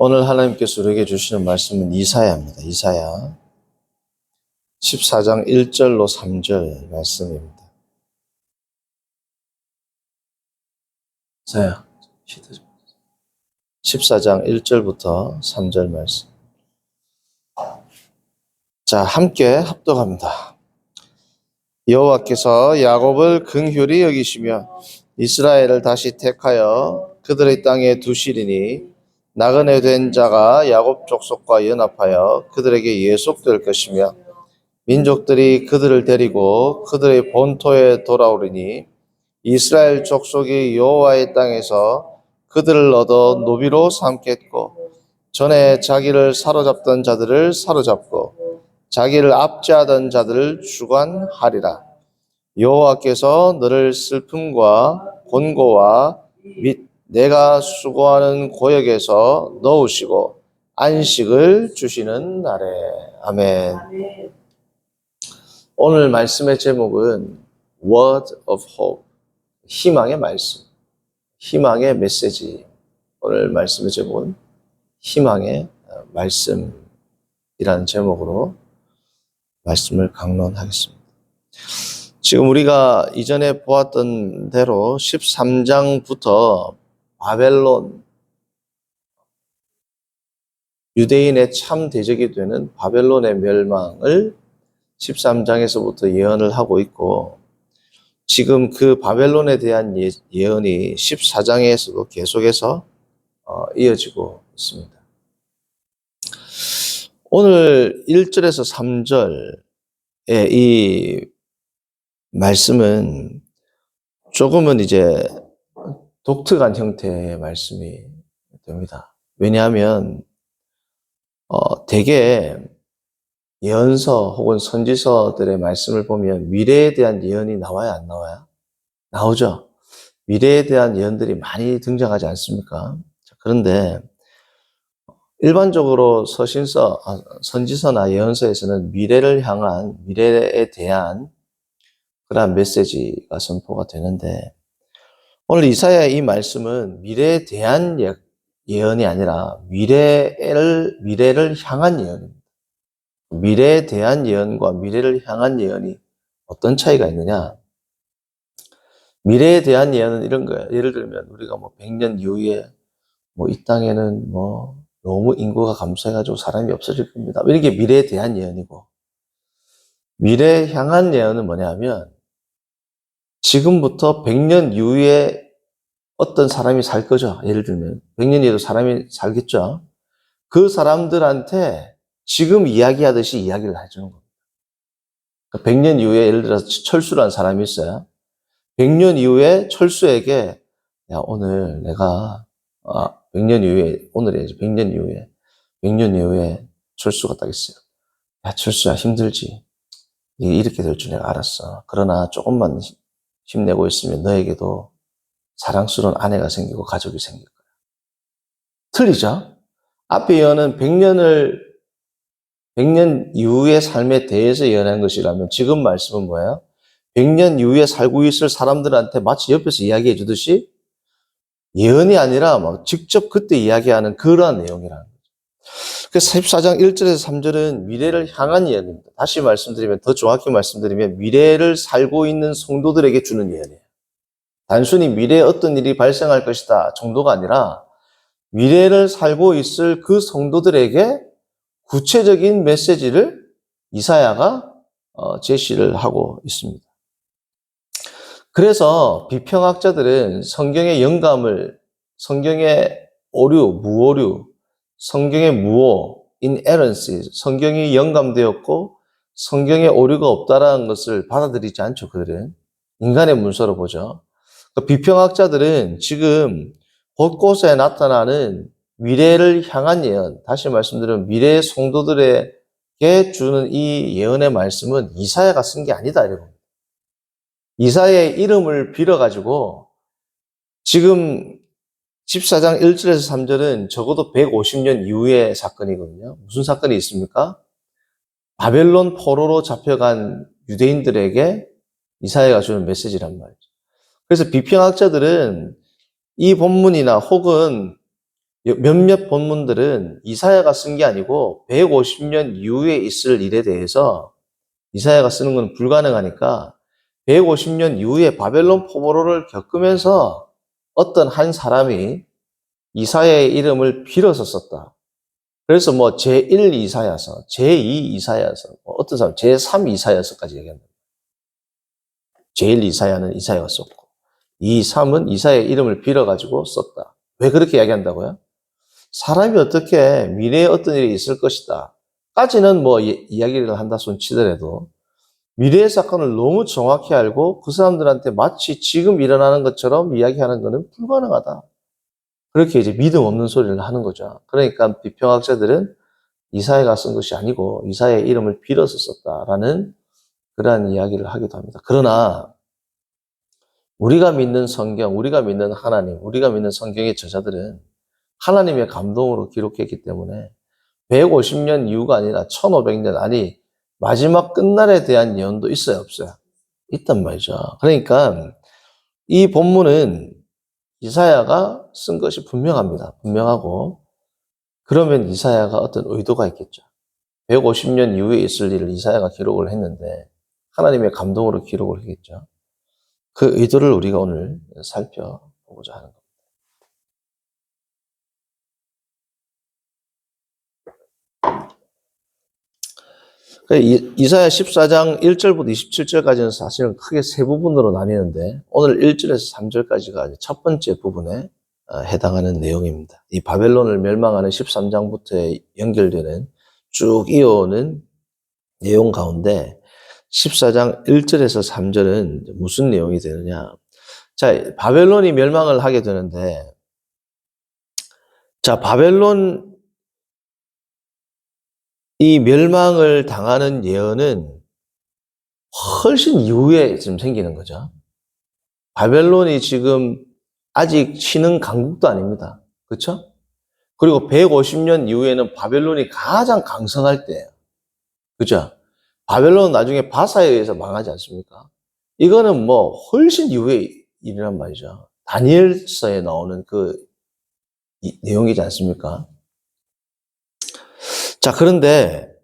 오늘 하나님께서 우리에게 주시는 말씀은 이사야입니다. 이사야 14장 1절로 3절 말씀입니다. 이사야 14장 1절부터 3절 말씀. 자, 함께 합독합니다. 여호와께서 야곱을 긍휼히 여기시며 이스라엘을 다시 택하여 그들의 땅에 두시리니 나그네 된 자가 야곱 족속과 연합하여 그들에게 예속될 것이며 민족들이 그들을 데리고 그들의 본토에 돌아오리니 이스라엘 족속이 여호와의 땅에서 그들을 얻어 노비로 삼겠고 전에 자기를 사로잡던 자들을 사로잡고 자기를 압제하던 자들을 주관하리라. 여호와께서 너를 슬픔과 곤고와 및 내가 수고하는 고역에서 넣으시고 안식을 주시는 날에. 아멘. 오늘 말씀의 제목은 Word of Hope, 희망의 말씀, 희망의 메시지. 오늘 말씀의 제목은 희망의 말씀이라는 제목으로 말씀을 강론하겠습니다. 지금 우리가 이전에 보았던 대로 13장부터 바벨론, 유대인의 참 대적이 되는 바벨론의 멸망을 13장에서부터 예언을 하고 있고, 지금 그 바벨론에 대한 예언이 14장에서도 계속해서 이어지고 있습니다. 오늘 1절에서 3절의 이 말씀은 조금은 이제 독특한 형태의 말씀이 됩니다. 왜냐하면 대개 예언서 혹은 선지서들의 말씀을 보면 미래에 대한 예언이 나와요, 안 나와요? 나오죠. 미래에 대한 예언들이 많이 등장하지 않습니까? 그런데 일반적으로 선지서나 예언서에서는 미래에 대한 그러한 메시지가 선포가 되는데, 오늘 이사야의 이 말씀은 미래에 대한 예언이 아니라 미래를 향한 예언입니다. 미래에 대한 예언과 미래를 향한 예언이 어떤 차이가 있느냐? 미래에 대한 예언은 이런 거예요. 예를 들면 우리가 100년 이후에 이 땅에는 너무 인구가 감소해가지고 사람이 없어질 겁니다. 이게 미래에 대한 예언이고, 미래에 향한 예언은 뭐냐면 지금부터 100년 이후에 어떤 사람이 살 거죠. 예를 들면 100년 이후에도 사람이 살겠죠. 그 사람들한테 지금 이야기하듯이 이야기를 해주는 겁니다. 100년 이후에 예를 들어서 철수라는 사람이 있어요. 100년 이후에 철수에게 오늘 내가 100년 이후에, 오늘이야지 100년 이후에 철수가 딱 있어요. 철수야, 힘들지. 이렇게 될 줄 내가 알았어. 그러나 조금만 힘내고 있으면 너에게도 사랑스러운 아내가 생기고 가족이 생길 거야. 틀리죠? 앞에 예언은 100년 이후의 삶에 대해서 예언한 것이라면 지금 말씀은 뭐예요? 100년 이후에 살고 있을 사람들한테 마치 옆에서 이야기해 주듯이 예언이 아니라 직접 그때 이야기하는 그러한 내용이라는 거죠. 그래서 14장 1절에서 3절은 미래를 향한 예언입니다. 다시 말씀드리면, 더 정확히 말씀드리면 미래를 살고 있는 성도들에게 주는 예언이에요. 단순히 미래에 어떤 일이 발생할 것이다 정도가 아니라 미래를 살고 있을 그 성도들에게 구체적인 메시지를 이사야가 제시를 하고 있습니다. 그래서 비평학자들은 성경의 영감을, 성경의 무오류, 성경의 무오, inerrancy, 성경이 영감되었고 성경에 오류가 없다라는 것을 받아들이지 않죠. 그들은 인간의 문서로 보죠. 비평학자들은 지금 곳곳에 나타나는 미래를 향한 예언, 다시 말씀드리면 미래의 성도들에게 주는 이 예언의 말씀은 이사야가 쓴 게 아니다 이러고, 이사야의 이름을 빌어가지고 지금 14장 1절에서 3절은 적어도 150년 이후의 사건이거든요. 무슨 사건이 있습니까? 바벨론 포로로 잡혀간 유대인들에게 이사야가 주는 메시지란 말이죠. 그래서 비평학자들은 이 본문이나 혹은 몇몇 본문들은 이사야가 쓴 게 아니고 150년 이후에 있을 일에 대해서 이사야가 쓰는 건 불가능하니까 150년 이후에 바벨론 포로를 겪으면서 어떤 한 사람이 이사야의 이름을 빌어서 썼다. 그래서 뭐 제1 이사야서, 제2 이사야서, 어떤 사람 제3 이사야서까지 얘기한다. 제1 이사야는 이사야가 썼고 2, 3은 이사야의 이름을 빌어가지고 썼다. 왜 그렇게 이야기한다고요? 사람이 어떻게 미래에 어떤 일이 있을 것이다 까지는 뭐 이야기를 한다 손 치더라도 미래의 사건을 너무 정확히 알고 그 사람들한테 마치 지금 일어나는 것처럼 이야기하는 것은 불가능하다. 그렇게 이제 믿음 없는 소리를 하는 거죠. 그러니까 비평학자들은 이사야가 쓴 것이 아니고 이사야의 이름을 빌어서 썼다라는 그러한 이야기를 하기도 합니다. 그러나 우리가 믿는 성경, 우리가 믿는 하나님, 우리가 믿는 성경의 저자들은 하나님의 감동으로 기록했기 때문에 150년 이후가 아니라 1500년, 아니 마지막 끝날에 대한 예언도 있어요, 없어요? 있단 말이죠. 그러니까 이 본문은 이사야가 쓴 것이 분명합니다. 분명하고 그러면 이사야가 어떤 의도가 있겠죠. 150년 이후에 있을 일을 이사야가 기록을 했는데 하나님의 감동으로 기록을 했겠죠. 그 의도를 우리가 오늘 살펴보고자 하는 겁니다. 이사야 14장 1절부터 27절까지는 사실은 크게 세 부분으로 나뉘는데 오늘 1절에서 3절까지가 첫 번째 부분에 해당하는 내용입니다. 이 바벨론을 멸망하는 13장부터 연결되는 쭉 이어오는 내용 가운데 14장 1절에서 3절은 무슨 내용이 되느냐. 자, 바벨론이 멸망을 하게 되는데, 자, 바벨론 이 멸망을 당하는 예언은 훨씬 이후에 지금 생기는 거죠. 바벨론이 지금 아직 신흥 강국도 아닙니다. 그렇죠? 그리고 150년 이후에는 바벨론이 가장 강성할 때예요. 그죠? 바벨론은 나중에 바사에 의해서 망하지 않습니까? 이거는 뭐 훨씬 이후의 일이란 말이죠. 다니엘서에 나오는 그 내용이지 않습니까? 자, 그런데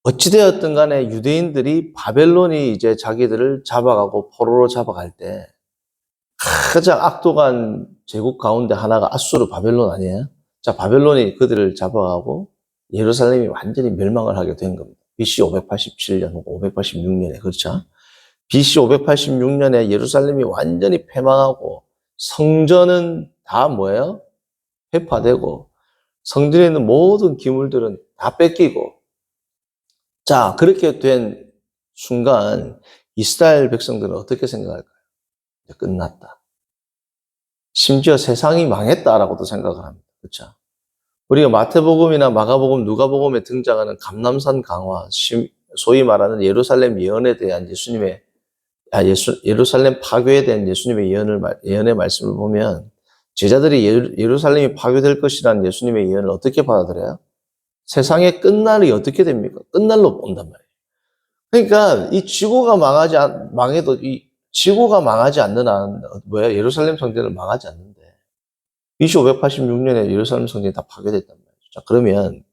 어찌되었든 간에 유대인들이 바벨론이 이제 자기들을 잡아가고 포로로 잡아갈 때 가장 악독한 제국 가운데 하나가 아수르 바벨론 아니에요? 자, 바벨론이 그들을 잡아가고 예루살렘이 완전히 멸망을 하게 된 겁니다. BC 587년, 586년에, 그렇죠? BC 586년에 예루살렘이 완전히 패망하고 성전은 다 뭐예요? 회파되고 성전에 있는 모든 기물들은 다 뺏기고 자, 그렇게 된 순간 이스라엘 백성들은 어떻게 생각할까요? 이제 끝났다. 심지어 세상이 망했다라고도 생각을 합니다. 그렇죠? 우리가 마태복음이나 마가복음, 누가복음에 등장하는 감람산 강화, 소위 말하는 예루살렘 예언에 대한 예루살렘 파괴에 대한 예수님의 예언의 말씀을 보면 제자들이 예루살렘이 파괴될 것이라는 예수님의 예언을 어떻게 받아들여요? 세상의 끝날이 어떻게 됩니까? 끝날로 본단 말이에요. 그러니까 이 지구가 망해도 이 지구가 망하지 않는 한 예루살렘 성전을 망하지 않는데 BC 586년에 예루살렘 성전이 다 파괴됐단 말이죠. 자, 그러면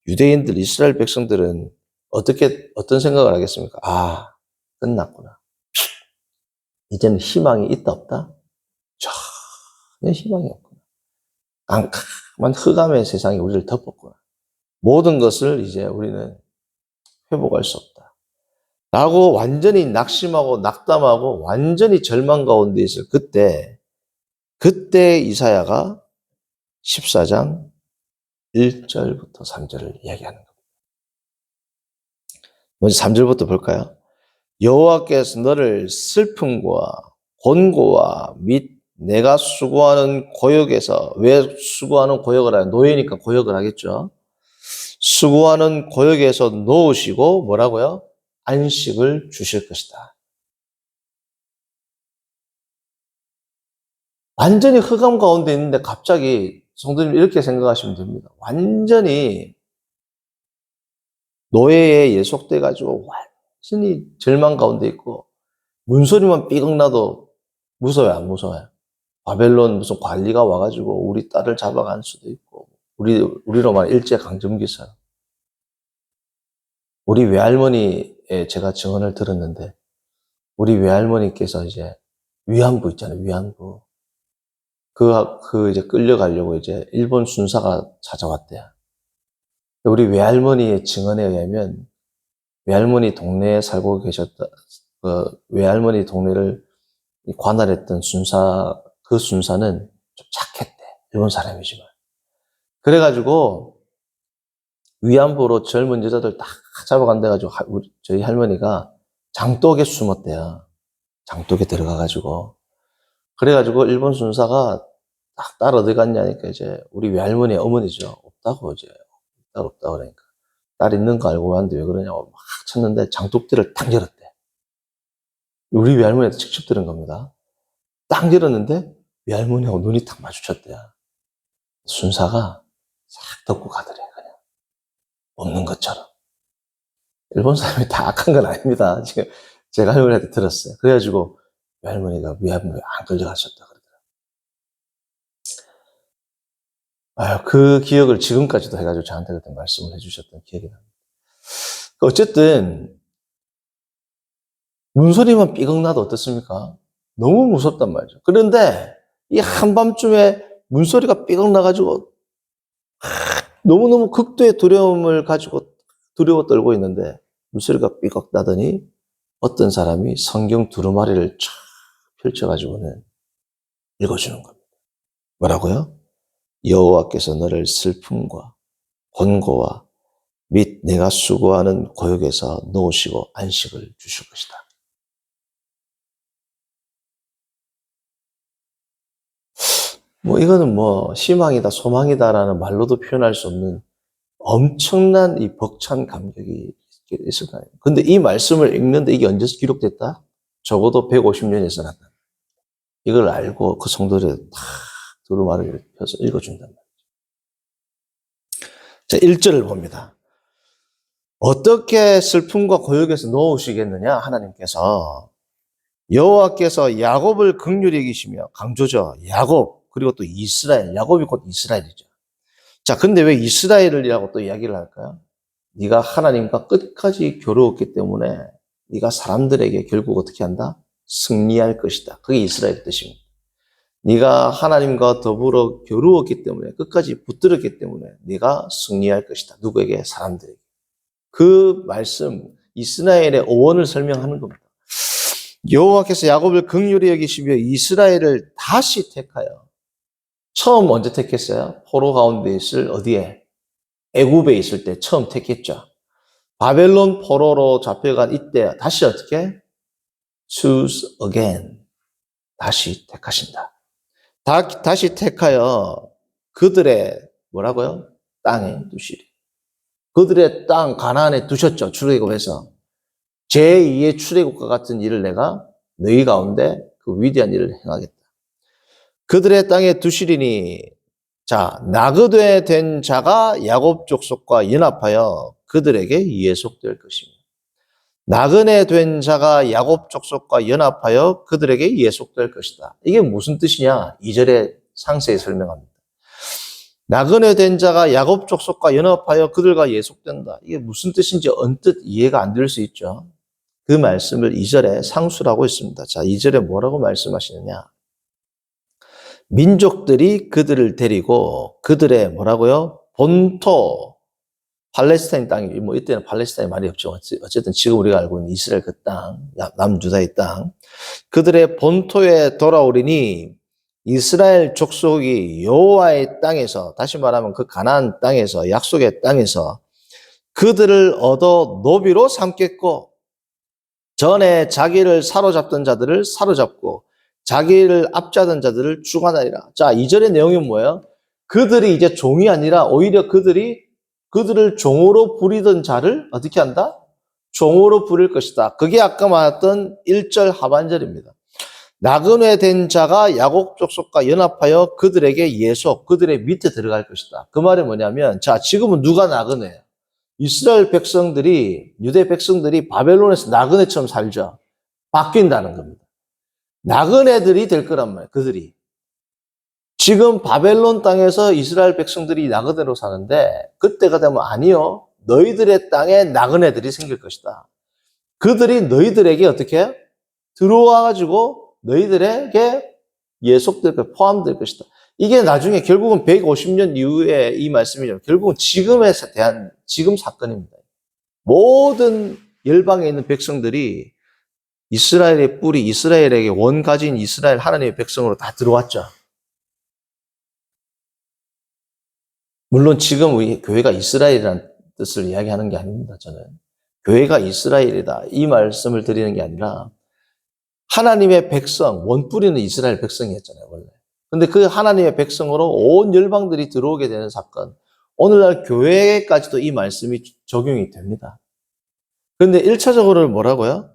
유대인들, 이스라엘 백성들은 어떤 생각을 하겠습니까? 아, 끝났구나. 이제는 희망이 있다 없다? 전혀 희망이 없구나. 깜깜한 흑암의 세상이 우리를 덮었구나. 모든 것을 이제 우리는 회복할 수 없다. 라고 완전히 낙심하고 낙담하고 완전히 절망 가운데 있을 그때 이사야가 14장 1절부터 3절을 이야기하는 겁니다. 먼저 3절부터 볼까요? 여호와께서 너를 슬픔과 곤고와 및 내가 수고하는 고역에서, 왜 수고하는 고역을 하냐? 노예니까 고역을 하겠죠. 수고하는 고역에서 놓으시고 뭐라고요? 안식을 주실 것이다. 완전히 흑암 가운데 있는데 갑자기 성도님 이렇게 생각하시면 됩니다. 완전히 노예에 예속돼가지고 완전히 절망 가운데 있고 문소리만 삐걱 나도 무서워요, 안 무서워요? 바벨론 무슨 관리가 와가지고 우리 딸을 잡아간 수도 있고, 우리로 말하면 일제강점기처럼. 우리 외할머니의 제가 증언을 들었는데, 우리 외할머니께서 이제 위안부 있잖아요, 위안부. 이제 끌려가려고 이제 일본 순사가 찾아왔대요. 우리 외할머니의 증언에 의하면, 외할머니 동네에 살고 계셨다, 외할머니 동네를 관할했던 그 순사는 좀 착했대. 일본 사람이지만. 그래가지고, 위안부로 젊은 여자들 다 잡아간다가지고, 저희 할머니가 장독에 숨었대요. 장독에 들어가가지고. 그래가지고, 일본 순사가 딱 딸 어디 갔냐니까, 이제, 우리 외할머니의 어머니죠. 없다고, 이제, 없다고 그러니까. 딸 있는 거 알고 왔는데 왜 그러냐고 막 쳤는데, 장독대를 딱 열었대. 우리 외할머니한테 직접 들은 겁니다. 딱 열었는데, 외할머니하고 눈이 딱 마주쳤대요. 순사가 싹 덮고 가더래, 그냥. 없는 것처럼. 일본 사람이 다 악한 건 아닙니다. 지금 제가 할머니한테 들었어요. 그래가지고 외할머니가 외할머니 안 끌려가셨다 그러더라고요. 그 기억을 지금까지도 해가지고 저한테 그때 말씀을 해주셨던 기억이 납니다. 어쨌든 문소리만 삐걱나도 어떻습니까? 너무 무섭단 말이죠. 그런데 이 한밤중에 문소리가 삐걱나가지고 너무너무 극도의 두려움을 가지고 두려워 떨고 있는데 문소리가 삐걱 나더니 어떤 사람이 성경 두루마리를 쫙 펼쳐가지고는 읽어주는 겁니다. 뭐라고요? 여호와께서 너를 슬픔과 권고와 및 내가 수고하는 고역에서 놓으시고 안식을 주실 것이다. 이거는 희망이다, 소망이다라는 말로도 표현할 수 없는 엄청난 이 벅찬 감격이 있을 거예요. 근데 이 말씀을 읽는데 이게 언제 기록됐다? 적어도 150년이 지났다. 이걸 알고 그 성도들이 다 두루마리를 펴서 읽어준단 말이죠. 자, 1절을 봅니다. 어떻게 슬픔과 고역에서 놓으시겠느냐? 하나님께서 여호와께서 야곱을 긍휼히 여기시며, 강조죠. 야곱, 그리고 또 이스라엘. 야곱이 곧 이스라엘이죠. 자, 근데 왜 이스라엘이라고 또 이야기를 할까요? 네가 하나님과 끝까지 겨루었기 때문에 네가 사람들에게 결국 어떻게 한다? 승리할 것이다. 그게 이스라엘 뜻입니다. 네가 하나님과 더불어 겨루었기 때문에, 끝까지 붙들었기 때문에 네가 승리할 것이다. 누구에게? 사람들에게. 그 말씀, 이스라엘의 오원을 설명하는 겁니다. 여호와께서 야곱을 긍휼히 여기시며 이스라엘을 다시 택하여, 처음 언제 택했어요? 포로 가운데 있을 어디에? 애굽에 있을 때 처음 택했죠. 바벨론 포로로 잡혀간 이때 다시 어떻게? choose again. 다시 택하신다. 다시 택하여 그들의 뭐라고요? 땅에 두시리. 그들의 땅 가나안에 두셨죠. 출애굽해서. 제2의 출애굽과 같은 일을 내가 너희 가운데 그 위대한 일을 행하겠다. 그들의 땅에 두시리니, 자, 나그네 된 자가 야곱 족속과 연합하여 그들에게 예속될 것입니다. 나그네 된 자가 야곱 족속과 연합하여 그들에게 예속될 것이다. 이게 무슨 뜻이냐? 2절에 상세히 설명합니다. 나그네 된 자가 야곱 족속과 연합하여 그들과 예속된다. 이게 무슨 뜻인지 언뜻 이해가 안 될 수 있죠. 그 말씀을 2절에 상수라고 했습니다. 자, 2절에 뭐라고 말씀하시느냐? 민족들이 그들을 데리고 그들의 뭐라고요? 본토, 팔레스타인 땅이, 이때는 팔레스타인 말이 없죠. 어쨌든 지금 우리가 알고 있는 이스라엘 그 땅, 남유다의 땅, 그들의 본토에 돌아오리니 이스라엘 족속이 여호와의 땅에서, 다시 말하면 그 가나안 땅에서, 약속의 땅에서 그들을 얻어 노비로 삼겠고, 전에 자기를 사로잡던 자들을 사로잡고 자기를 압자던 자들을 주관하리라. 자, 2절의 내용이 뭐예요? 그들이 이제 종이 아니라 오히려 그들을 종으로 부리던 자를 어떻게 한다? 종으로 부릴 것이다. 그게 아까 말했던 1절 하반절입니다. 나그네 된 자가 야곱 족속과 연합하여 그들에게 예속, 그들의 밑에 들어갈 것이다. 그 말이 뭐냐면, 자, 지금은 누가 나그네예요? 이스라엘 백성들이, 유대 백성들이 바벨론에서 나그네처럼 살죠. 바뀐다는 겁니다. 나그네들이 될 거란 말이에요. 그들이. 지금 바벨론 땅에서 이스라엘 백성들이 나그네로 사는데 그때가 되면 아니요. 너희들의 땅에 나그네들이 생길 것이다. 그들이 너희들에게 어떻게 들어와가지고 너희들에게 예속될 것, 포함될 것이다. 이게 나중에 결국은 150년 이후에 이 말씀이죠. 결국은 지금에 대한 지금 사건입니다. 모든 열방에 있는 백성들이 이스라엘의 뿌리, 이스라엘에게 원 가진 이스라엘 하나님의 백성으로 다 들어왔죠. 물론 지금 우리 교회가 이스라엘이라는 뜻을 이야기하는 게 아닙니다. 저는 교회가 이스라엘이다 이 말씀을 드리는 게 아니라 하나님의 백성, 원뿌리는 이스라엘 백성이었잖아요, 원래. 근데 그 하나님의 백성으로 온 열방들이 들어오게 되는 사건, 오늘날 교회까지도 이 말씀이 적용이 됩니다. 그런데 1차적으로 뭐라고요?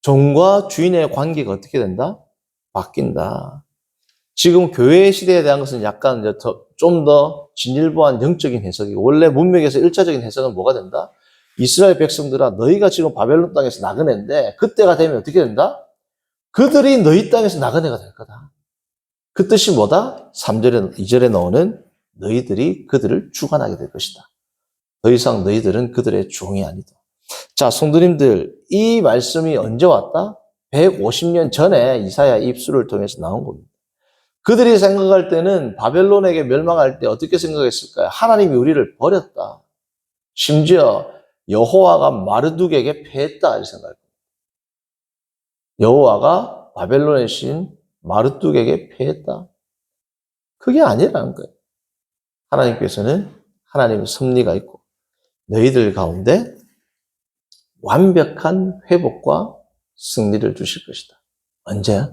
종과 주인의 관계가 어떻게 된다? 바뀐다. 지금 교회 시대에 대한 것은 약간 좀 더 진일보한 영적인 해석이고, 원래 문맥에서 1차적인 해석은 뭐가 된다? 이스라엘 백성들아, 너희가 지금 바벨론 땅에서 나그네인데, 그때가 되면 어떻게 된다? 그들이 너희 땅에서 나그네가 될 거다. 그 뜻이 뭐다? 3절에, 2절에 나오는 너희들이 그들을 주관하게 될 것이다. 더 이상 너희들은 그들의 종이 아니다. 자, 성도님들, 이 말씀이 언제 왔다? 150년 전에 이사야 입술을 통해서 나온 겁니다. 그들이 생각할 때는 바벨론에게 멸망할 때 어떻게 생각했을까요? 하나님이 우리를 버렸다. 심지어 여호와가 마르둑에게 패했다. 이렇게 생각할 겁니다. 여호와가 바벨론의 신 마르둑에게 패했다. 그게 아니라는 거예요. 하나님께서는 하나님의 섭리가 있고 너희들 가운데 완벽한 회복과 승리를 주실 것이다. 언제?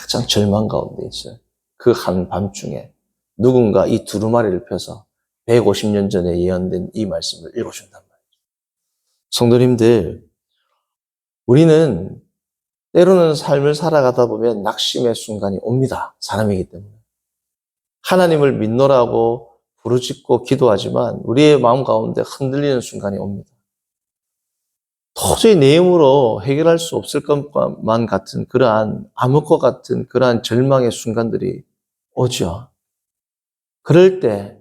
가장 절망 가운데 있어요. 그 한밤중에 누군가 이 두루마리를 펴서 150년 전에 예언된 이 말씀을 읽어준단 말이죠. 성도님들, 우리는 때로는 삶을 살아가다 보면 낙심의 순간이 옵니다. 사람이기 때문에. 하나님을 믿노라고 부르짖고 기도하지만 우리의 마음 가운데 흔들리는 순간이 옵니다. 도저히 내 힘으로 해결할 수 없을 것만 같은 그러한 암흑 것 같은 그러한 절망의 순간들이 오죠. 그럴 때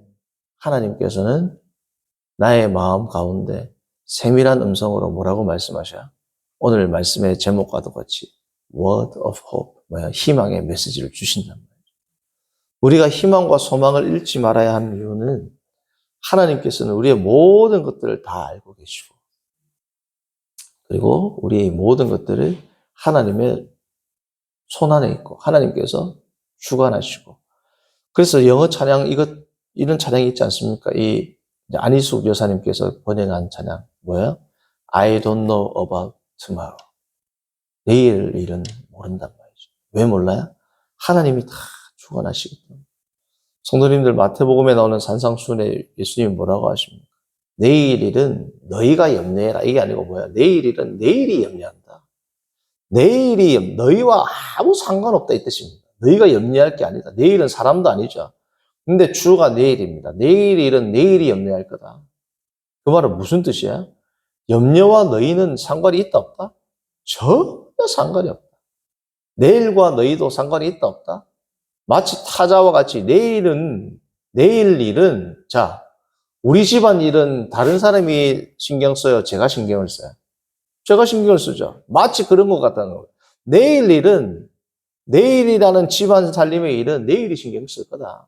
하나님께서는 나의 마음 가운데 세밀한 음성으로 뭐라고 말씀하셔요? 오늘 말씀의 제목과도 같이 Word of Hope, 희망의 메시지를 주신단 말이에요. 우리가 희망과 소망을 잃지 말아야 하는 이유는 하나님께서는 우리의 모든 것들을 다 알고 계시고 그리고 우리의 모든 것들을 하나님의 손안에 있고 하나님께서 주관하시고 그래서 영어 찬양 이런 찬양이 있지 않습니까? 이 안희숙 여사님께서 번역한 찬양 뭐예요? I don't know about tomorrow. 내일 일은 모른단 말이죠. 왜 몰라요? 하나님이 다 주관하시기 때문에. 성도님들 마태복음에 나오는 산상수훈에 예수님이 뭐라고 하십니까? 내일 일은 너희가 염려해라. 이게 아니고 뭐야? 내일 일은 내일이 염려한다. 내일이 너희와 아무 상관없다 이 뜻입니다. 너희가 염려할 게 아니다. 내일은 사람도 아니죠. 근데 주가 내일입니다. 내일 일은 내일이 염려할 거다. 그 말은 무슨 뜻이야? 염려와 너희는 상관이 있다 없다? 전혀 상관이 없다. 내일과 너희도 상관이 있다 없다? 마치 타자와 같이 내일 일은 자 우리 집안 일은 다른 사람이 신경 써요? 제가 신경을 써요? 제가 신경을 쓰죠. 마치 그런 것 같다는 거예요. 내일 일은 내일이라는 집안 살림의 일은 내일이 신경 쓸 거다.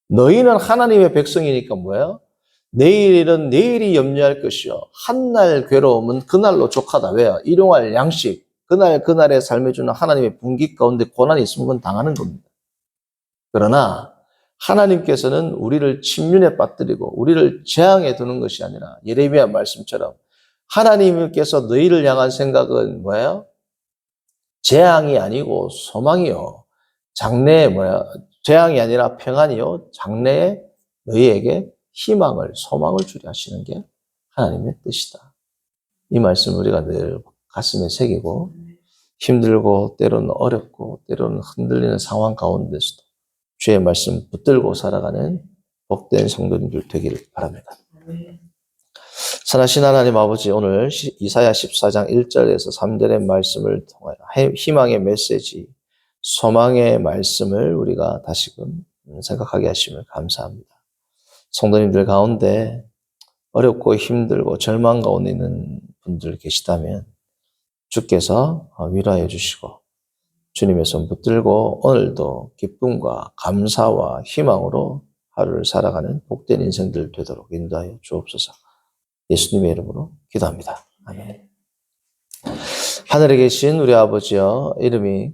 너희는 하나님의 백성이니까 뭐예요? 내일 일은 내일이 염려할 것이요. 한날 괴로움은 그날로 족하다. 왜요? 일용할 양식, 그날의 삶에 주는 하나님의 분깃 가운데 고난이 있으면 그건 당하는 겁니다. 그러나 하나님께서는 우리를 침륜에 빠뜨리고 우리를 재앙에 두는 것이 아니라 예레미야 말씀처럼 하나님께서 너희를 향한 생각은 뭐예요? 재앙이 아니고 소망이요. 장래에 재앙이 아니라 평안이요. 장래에 너희에게 희망을, 소망을 주려 하시는 게 하나님의 뜻이다. 이 말씀 우리가 늘 가슴에 새기고 힘들고 때로는 어렵고 때로는 흔들리는 상황 가운데서도 주의 말씀 붙들고 살아가는 복된 성도님들 되기를 바랍니다. 선하신 하나님 아버지, 오늘 이사야 14장 1절에서 3절의 말씀을 통하여 희망의 메시지, 소망의 말씀을 우리가 다시금 생각하게 하시면 감사합니다. 성도님들 가운데 어렵고 힘들고 절망 가운데 있는 분들 계시다면 주께서 위로하여 주시고 주님의 손 붙들고 오늘도 기쁨과 감사와 희망으로 하루를 살아가는 복된 인생들 되도록 인도하여 주옵소서. 예수님의 이름으로 기도합니다. 아멘. 하늘에 계신 우리 아버지여, 이름이